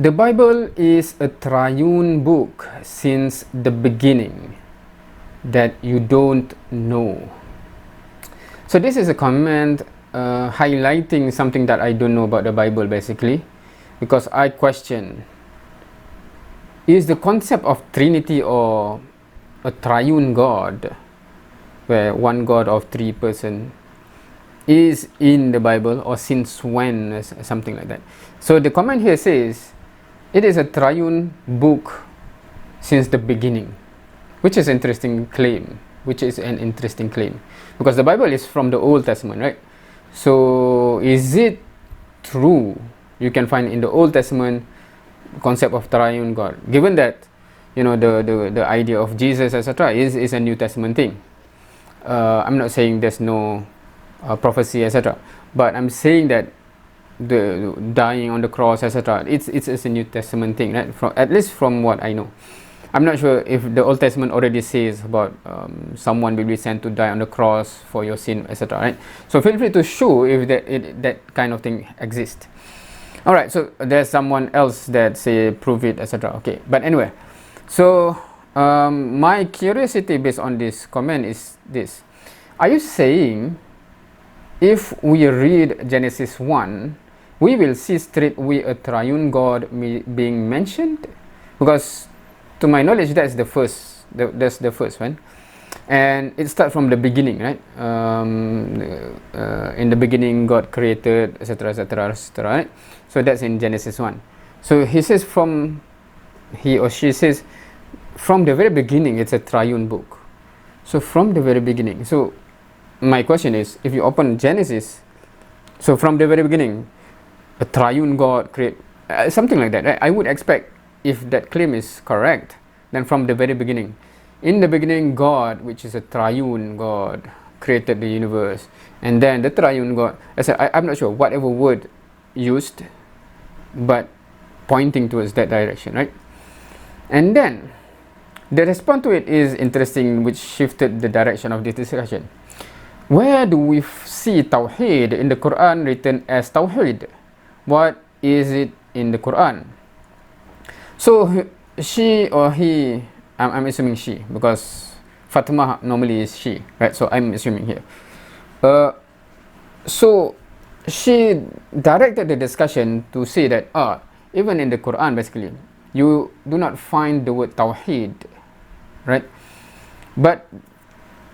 The Bible is a triune book since the beginning that you don't know. So this is a comment highlighting something that I don't know about the Bible, basically, because I question, is the concept of Trinity or a triune God, where one God of three persons, is in the Bible, or since when, something like that. So the comment here says it is a triune book since the beginning, which is an interesting claim, because the Bible is from the Old Testament, right? So is it true you can find in the Old Testament concept of triune God, given that the idea of Jesus, etc., is a New Testament thing? I'm not saying there's no prophecy, etc., but I'm saying that the dying on the cross, etc., it's a New Testament thing, right? At least from what I know. I'm not sure if the Old Testament already says about someone will be sent to die on the cross for your sin, etc., right? So feel free to show if that kind of thing exists. All right, so there's someone else that say prove it, etc. Okay, but anyway, so my curiosity based on this comment is this: are you saying if we read Genesis 1, we will see straightway a triune God being mentioned? Because to my knowledge, that's the first one, and it starts from the beginning, right? In the beginning, God created, etc., etc., etc., right? So that's in Genesis 1. So he or she says, from the very beginning, it's a triune book. So from the very beginning. So my question is, if you open Genesis, so from the very beginning, a triune God create something like that, right? I would expect, if that claim is correct, then from the very beginning, in the beginning, God, which is a triune God, created the universe, and then the triune God, I'm not sure whatever word used, but pointing towards that direction, right? And then the response to it is interesting, which shifted the direction of this discussion. Where do we see Tawheed in the Quran written as Tawheed? What is it in the Quran? So she or he, I'm assuming she, because Fatima normally is she, right? So I'm assuming here. So she directed the discussion to say that even in the Quran, basically, you do not find the word Tawheed, right? But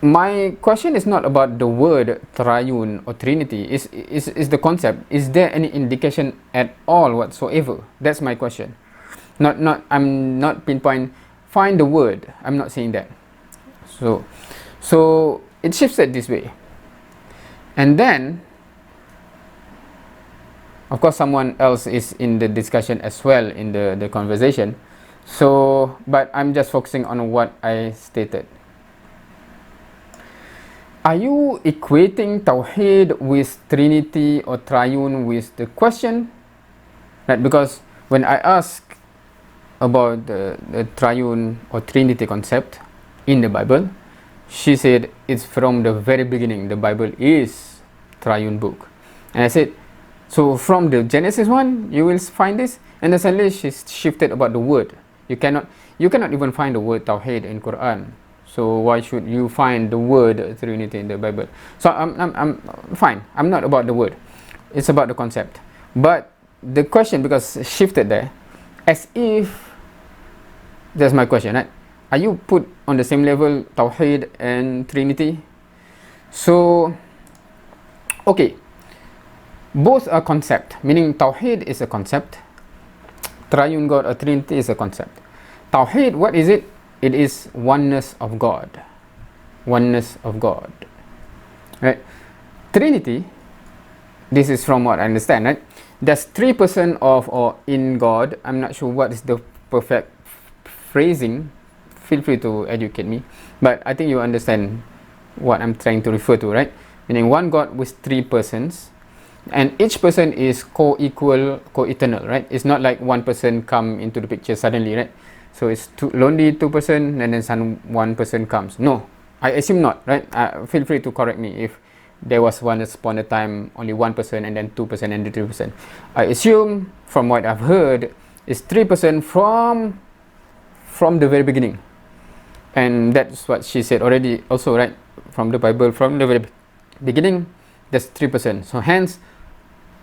my question is not about the word triune or Trinity. Is the concept? Is there any indication at all whatsoever? That's my question. I'm not pinpoint. Find the word. I'm not saying that. So it shifted this way, and then, of course, someone else is in the discussion as well in the conversation. So, but I'm just focusing on what I stated. Are you equating Tawheed with Trinity or Triune with the question? Right, because when I ask about the Triune or Trinity concept in the Bible, she said it's from the very beginning. The Bible is Triune book. And I said, so from the Genesis 1, you will find this. And then suddenly she shifted about the word. You cannot even find the word Tawheed in Quran. So why should you find the word Trinity in the Bible? So I'm fine. I'm not about the word. It's about the concept. But the question, because shifted there, as if, that's my question, right? Are you put on the same level Tawheed and Trinity? So, okay, both are concept, meaning Tawheed is a concept, Triune God or Trinity is a concept. Tawheed, what is it? It is oneness of God. Oneness of God. Right? Trinity, this is from what I understand, right? There's three persons of or in God. I'm not sure what is the perfect phrasing. Feel free to educate me. But I think you understand what I'm trying to refer to, right? Meaning one God with three persons. And each person is co-equal, co-eternal, right? It's not like one person come into the picture suddenly, right? So it's only two person and then one person comes. No, I assume not, right? Feel free to correct me if there was once upon a time only one person and then 2% and then 3%. I assume from what I've heard, It's 3% from the very beginning. And that's what she said already also, right? From the Bible, from the very beginning, that's 3%. So hence,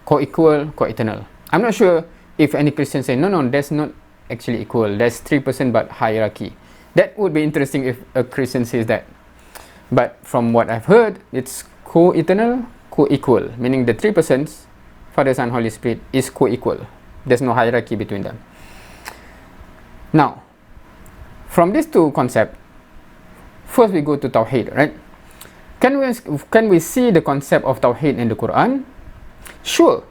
co-equal, co-eternal. I'm not sure if any Christian say, no, that's not actually equal. That's 3% but hierarchy. That would be interesting if a Christian says that. But from what I've heard, it's co-eternal, co-equal. Meaning the 3%, Father, Son, Holy Spirit, is co-equal. There's no hierarchy between them. Now, from these two concepts, first we go to Tawheed, right? Can we see the concept of Tawheed in the Quran? Sure.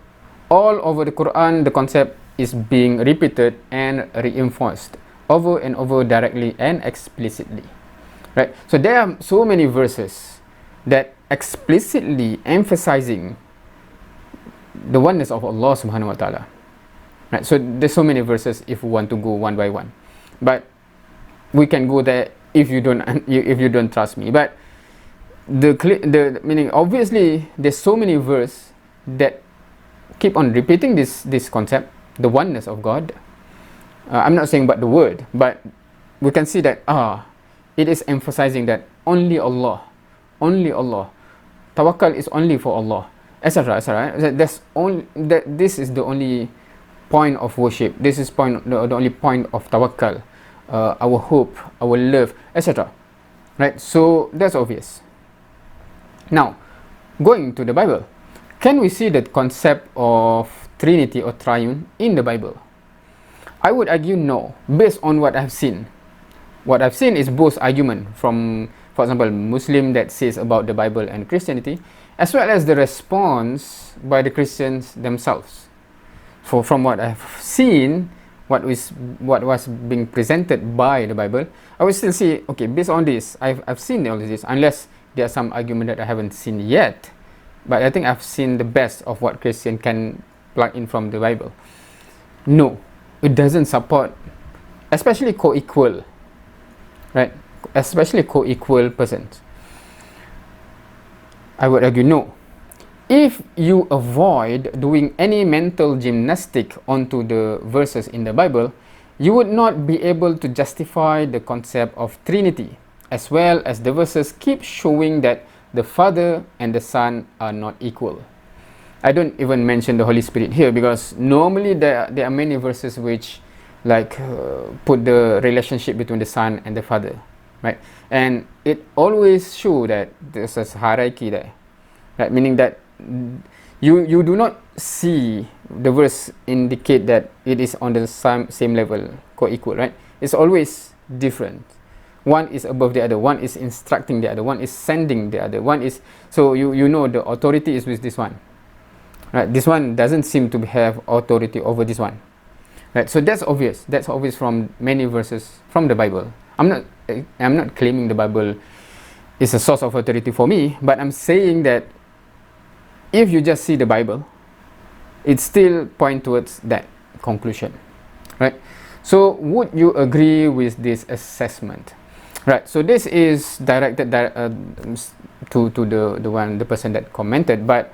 All over the Quran, the concept is being repeated and reinforced over and over, directly and explicitly, right? So there are so many verses that explicitly emphasizing the oneness of Allah subhanahu wa ta'ala, right? So there's so many verses if we want to go one by one, but we can go there if you don't trust me. But the meaning, obviously there's so many verses that keep on repeating this concept, the oneness of God. I'm not saying about the word, but we can see that it is emphasizing that only Allah, tawakkal is only for Allah, etc., etc. This is the only point of worship. This is the only point of tawakkal, our hope, our love, etc. Right? So that's obvious. Now, going to the Bible, can we see the concept of Trinity or triune in the Bible? I would argue no, based on what I've seen. What I've seen is both argument from, for example, Muslim that says about the Bible and Christianity, as well as the response by the Christians themselves. So from what I've seen, what was being presented by the Bible, I would still say, okay, based on this, I've seen all of this, unless there are some argument that I haven't seen yet. But I think I've seen the best of what Christian can plug in from the Bible. No, it doesn't support, especially co-equal, right? Especially co-equal persons. I would argue no. If you avoid doing any mental gymnastic onto the verses in the Bible, you would not be able to justify the concept of Trinity, as well as the verses keep showing that the Father and the Son are not equal. I don't even mention the Holy Spirit here, because normally there are many verses which put the relationship between the Son and the Father, right? And it always show that there's a hierarchy there, right? Meaning that you do not see the verse indicate that it is on the same level, co-equal, right? It's always different. One is above the other, one is instructing the other, one is sending the other, one is, so you know the authority is with this one, right? This one doesn't seem to have authority over this one, right? So that's obvious from many verses from the Bible. I'm not claiming the Bible is a source of authority for me, but I'm saying that if you just see the Bible, it still points towards that conclusion, right? So would you agree with this assessment? Right, so this is directed to the person that commented, but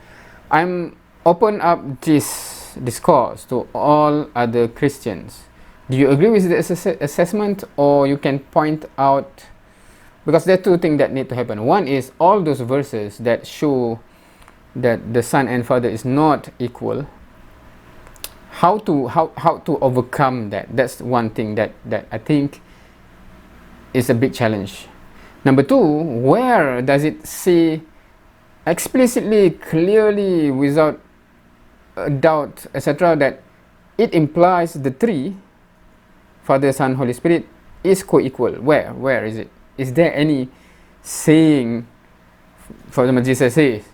I'm open up this discourse to all other Christians. Do you agree with the assessment, or you can point out, because there are two things that need to happen. One is all those verses that show that the Son and Father is not equal. How to overcome that? That's one thing that I think is a big challenge. Number two, where does it say explicitly, clearly, without a doubt, etc., that it implies the three, Father, Son, Holy Spirit, is co-equal? Where is it? Is there any saying, for example, Jesus says,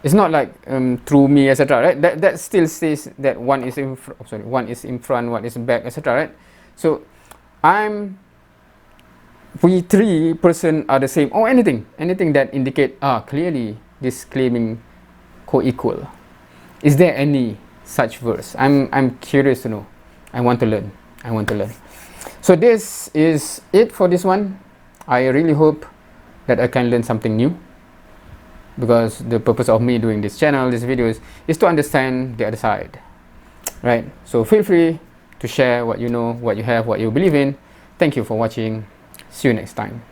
it's not like through me, etc., right? That still says that one is in one is in front, one is back, etc., right? So we three person are the same, or anything that indicate clearly this claiming co-equal. Is there any such verse? I'm curious to know. I want to learn. So this is it for this one. I really hope that I can learn something new, because the purpose of me doing this channel, these videos, is to understand the other side. right? So feel free to share what you know, what you have, what you believe in. Thank you for watching. See you next time.